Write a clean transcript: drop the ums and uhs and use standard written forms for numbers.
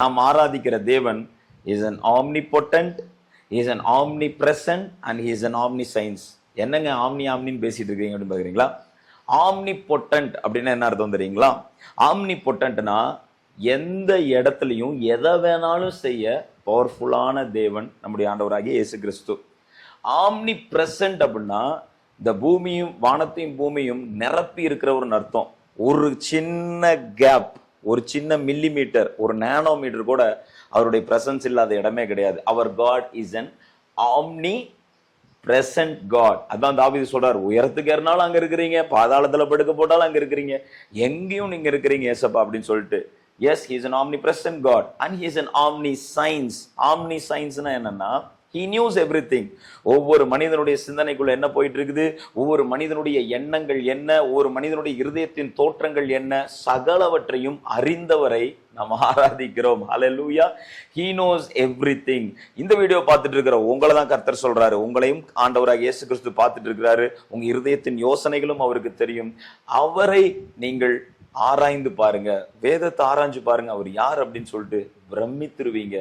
நாம் ஆராதிக்கிற தேவன் is an omnipotent, he is an omnipresent and he is an omniscience. என்னங்க ஆம்னின்னு பேசிட்டு இருக்கீங்க அப்படின்னு பாக்குறீங்களா? ஆம்னிபொட்டன்ட் அப்படின்னா என்ன அர்த்தம் தெரியுங்களா? ஆம்னிபொட்டன்ட்னா எந்த இடத்துலையும் எதை வேணாலும் செய்ய பவர்ஃபுல்லான தேவன் நம்முடைய ஆண்டவராகிய இயேசு கிறிஸ்து. ஆம்னி பிரசன்ட் அப்படின்னா இந்த பூமியும் வானத்தையும் பூமியும் நிரப்பி இருக்கிற ஒரு அர்த்தம். ஒரு சின்ன கேப், ஒரு சின்ன மில்லிமீட்டர், ஒரு நேனோமீட்டர் கூட அவருடைய பிரசன்ஸ் இல்லாத இடமே கிடையாது. அவர் God is an omnipresent God. அதான் தாவீது சொல்றாரு, உயரத்துக்கு ஏறினாலும் அங்க இருக்கிறீங்க, பாதாளத்துல படுக்க போட்டாலும் அங்க இருக்கிறீங்க, எங்கேயும் நீங்க இருக்கிறீங்க ஏசப்பா அப்படின்னு சொல்லிட்டு. Yes, he is an omnipresent God and he is an omniscience. omniscience-னா என்னன்னா he knows everything. ஒவ்வொரு மனிதனுடைய சிந்தனைக்குள்ள என்ன போயிட்டு இருக்குது, ஒவ்வொரு மனிதனுடைய எண்ணங்கள் என்ன, ஒவ்வொரு மனிதனுடைய இருதயத்தின் தோற்றங்கள் என்ன, சகலவற்றையும் அறிந்தவரை நாம் ஆராதிக்கிறோம். ஹல்லேலூயா. he knows everything. இந்த வீடியோ பார்த்துட்டு இருக்கிற உங்களை தான் கர்த்தர் சொல்றாரு, உங்களையும் ஆண்டவராக இயேசு கிறிஸ்து பார்த்துட்டு இருக்கிறாரு. உங்க இருதயத்தின் யோசனைகளும் அவருக்கு தெரியும். அவரை நீங்கள் ஆராய்ந்து பாருங்க, வேதத்தை ஆராய்ஞ்சு பாருங்க, அவர் யார் அப்படின்னு சொல்லிட்டு பிரமித்திருவீங்க.